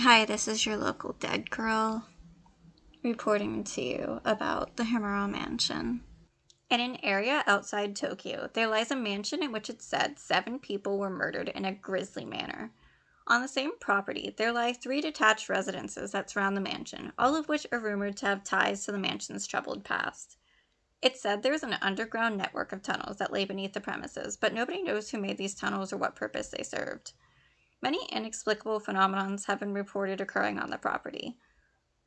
Hi, this is your local dead girl reporting to you about the himuro-mansion. In an area outside Tokyo, there lies a mansion in which it's said 7 people were murdered in a grisly manner. On the same property, there lie 3 detached residences that surround the mansion, all of which are rumored to have ties to the mansion's troubled past. It's said there is an underground network of tunnels that lay beneath the premises, but nobody knows who made these tunnels or what purpose they served. Many inexplicable phenomena have been reported occurring on the property.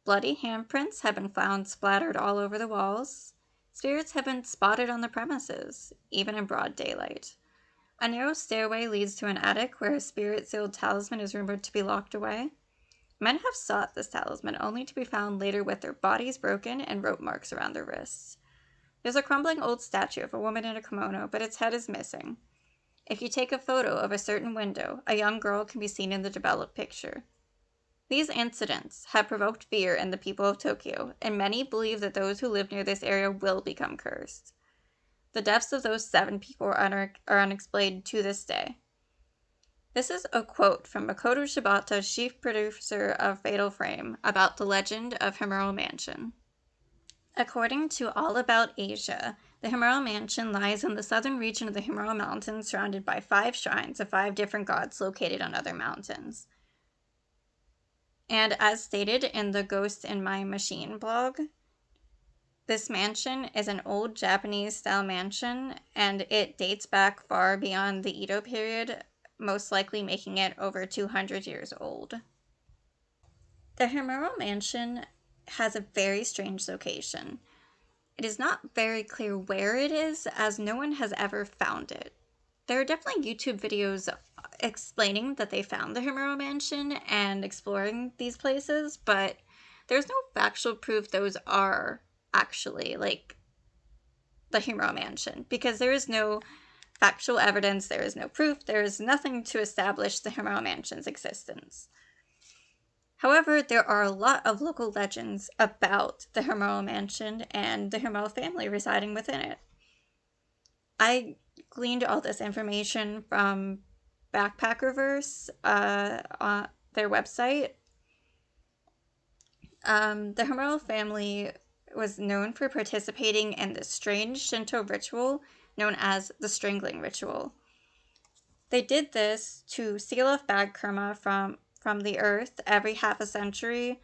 Bloody handprints have been found splattered all over the walls. Spirits have been spotted on the premises, even in broad daylight. A narrow stairway leads to an attic where a spirit-sealed talisman is rumored to be locked away. Men have sought this talisman only to be found later with their bodies broken and rope marks around their wrists. There's a crumbling old statue of a woman in a kimono, but its head is missing. If you take a photo of a certain window, a young girl can be seen in the developed picture. These incidents have provoked fear in the people of Tokyo, and many believe that those who live near this area will become cursed. The deaths of those 7 people are unexplained to this day. This is a quote from Makoto Shibata, chief producer of Fatal Frame, about the legend of himuro-mansion. According to All About Asia, the himuro-mansion lies in the southern region of the Himuro Mountains, surrounded by 5 shrines of 5 different gods located on other mountains. And as stated in the Ghost in My Machine blog, this mansion is an old Japanese-style mansion, and it dates back far beyond the Edo period, most likely making it over 200 years old. The himuro-mansion has a very strange location. It is not very clear where it is, as no one has ever found it. There are definitely YouTube videos explaining that they found the himuro-mansion and exploring these places, but there's no factual proof those are actually, the himuro-mansion, because there is no factual evidence, there is no proof, there is nothing to establish the himuro-mansion's existence. However, there are a lot of local legends about the himuro-mansion and the Himuro family residing within it. I gleaned all this information from Backpackerverse on their website. The Himuro family was known for participating in this strange Shinto ritual known as the strangling ritual. They did this to seal off bad karma from the earth every half a century,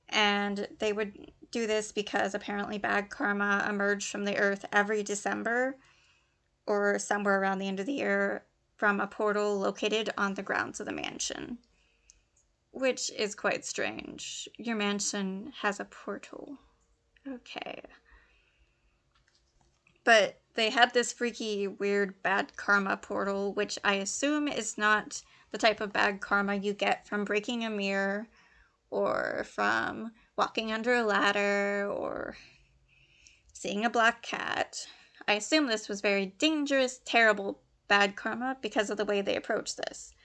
and they would do this because apparently bad karma emerged from the earth every December or somewhere around the end of the year from a portal located on the grounds of the mansion, which is quite strange. Your mansion has a portal. Okay. But they had this freaky, weird, bad karma portal, which I assume is not the type of bad karma you get from breaking a mirror or from walking under a ladder or seeing a black cat. I assume this was very dangerous, terrible, bad karma because of the way they approached this.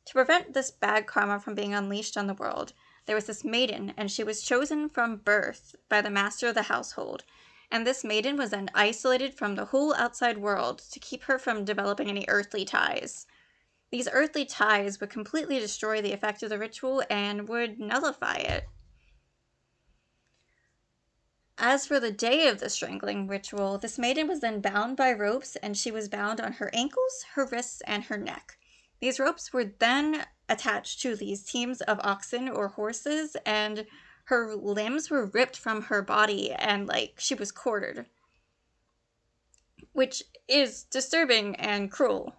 To prevent this bad karma from being unleashed on the world, there was this maiden, and she was chosen from birth by the master of the household, and this maiden was then isolated from the whole outside world to keep her from developing any earthly ties. These earthly ties would completely destroy the effect of the ritual and would nullify it. As for the day of the strangling ritual, this maiden was then bound by ropes, and she was bound on her ankles, her wrists, and her neck. These ropes were then attached to these teams of oxen or horses, and her limbs were ripped from her body, and she was quartered, which is disturbing and cruel.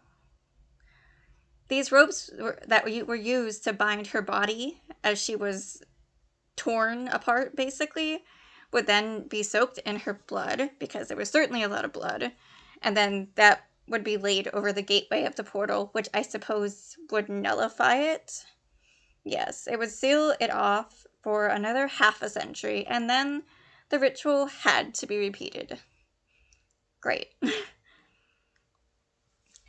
These ropes that were used to bind her body as she was torn apart, basically, would then be soaked in her blood, because there was certainly a lot of blood, and then that would be laid over the gateway of the portal, which I suppose would nullify it. Yes, it would seal it off for another half a century, and then the ritual had to be repeated. Great.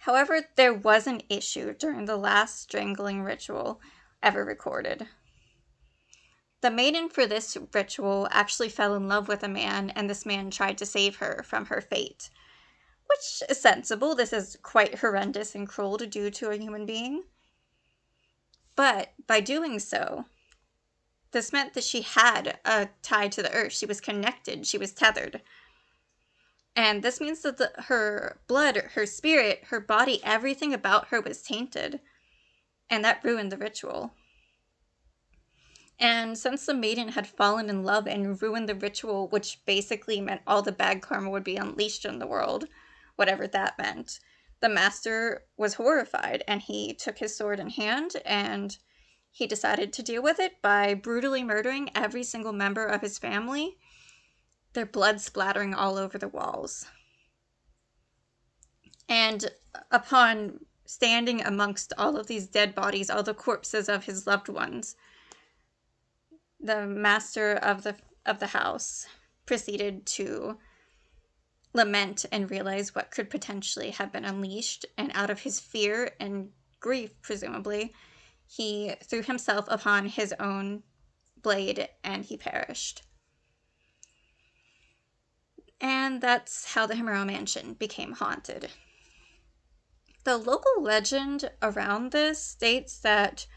However, there was an issue during the last strangling ritual ever recorded. The maiden for this ritual actually fell in love with a man, and this man tried to save her from her fate. Which is sensible. This is quite horrendous and cruel to do to a human being. But by doing so, this meant that she had a tie to the earth. She was connected. She was tethered. And this means that her blood, her spirit, her body, everything about her was tainted. And that ruined the ritual. And since the maiden had fallen in love and ruined the ritual, which basically meant all the bad karma would be unleashed in the world, whatever that meant, the master was horrified, and he took his sword in hand and he decided to deal with it by brutally murdering every single member of his family, their blood splattering all over the walls. And upon standing amongst all of these dead bodies, all the corpses of his loved ones, the master of the house proceeded to lament and realize what could potentially have been unleashed, and out of his fear and grief, presumably, he threw himself upon his own blade and he perished. And that's how the himuro-mansion became haunted. The local legend around this states that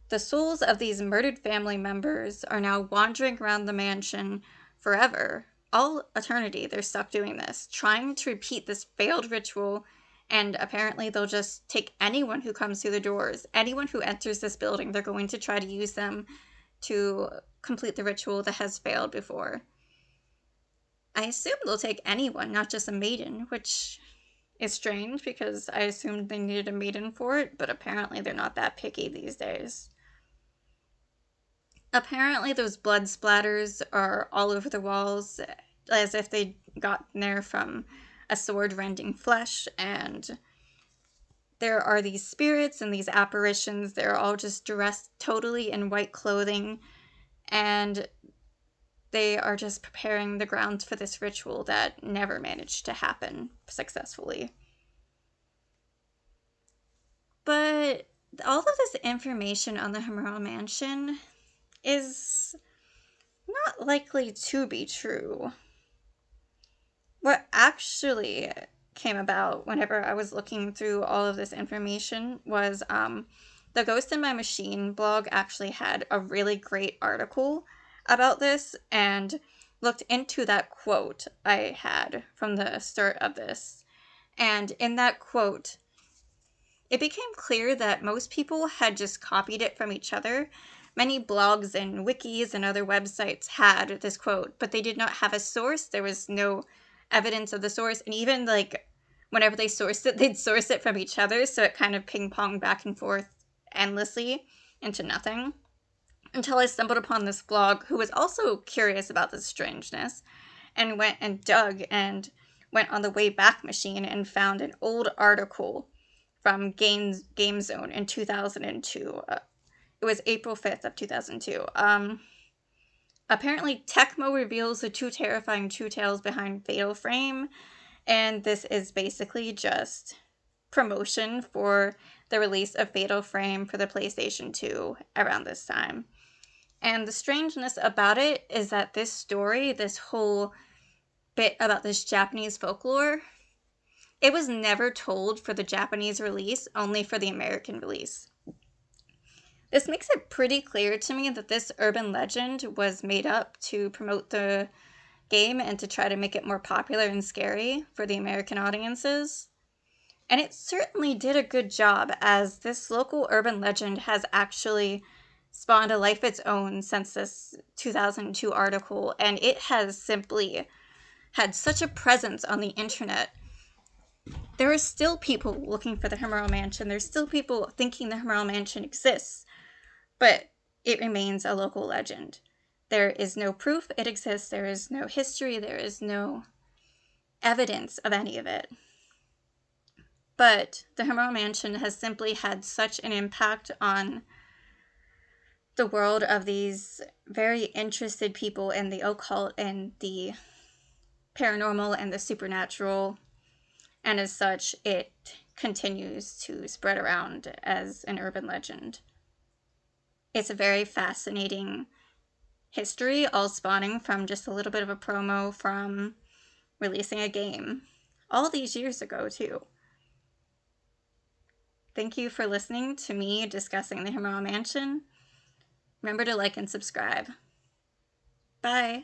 the souls of these murdered family members are now wandering around the mansion forever. All eternity, they're stuck doing this, trying to repeat this failed ritual, and apparently they'll just take anyone who comes through the doors, anyone who enters this building, they're going to try to use them to complete the ritual that has failed before. I assume they'll take anyone, not just a maiden, which is strange because I assumed they needed a maiden for it, but apparently they're not that picky these days. Apparently those blood splatters are all over the walls, as if they got there from a sword rending flesh, and there are these spirits and these apparitions. They're all just dressed totally in white clothing, and they are just preparing the grounds for this ritual that never managed to happen successfully. But all of this information on the himuro-mansion is not likely to be true. What actually came about whenever I was looking through all of this information was the Ghost in My Machine blog actually had a really great article about this and looked into that quote I had from the start of this. And in that quote, it became clear that most people had just copied it from each other. Many blogs and wikis and other websites had this quote, but they did not have a source. There was no evidence of the source. And even like whenever they sourced it, they'd source it from each other. So it kind of ping-ponged back and forth endlessly into nothing. Until I stumbled upon this blog who was also curious about this strangeness and went and dug and went on the Wayback Machine and found an old article from Game Zone in 2002. It was April 5th of 2002. Apparently, Tecmo reveals the two terrifying true tales behind Fatal Frame, and this is basically just promotion for the release of Fatal Frame for the PlayStation 2 around this time. And the strangeness about it is that this story, this whole bit about this Japanese folklore, it was never told for the Japanese release, only for the American release. This makes it pretty clear to me that this urban legend was made up to promote the game and to try to make it more popular and scary for the American audiences. And it certainly did a good job, as this local urban legend has actually spawned a life of its own since this 2002 article, and it has simply had such a presence on the internet. There are still people looking for the himuro-mansion. There's still people thinking the himuro-mansion exists, but it remains a local legend. There is no proof it exists. There is no history. There is no evidence of any of it. But the himuro-mansion has simply had such an impact on the world of these very interested people in the occult and the paranormal and the supernatural. And as such, it continues to spread around as an urban legend. It's a very fascinating history, all spawning from just a little bit of a promo from releasing a game all these years ago, too. Thank you for listening to me discussing the Himuro-Mansion. Remember to like and subscribe. Bye.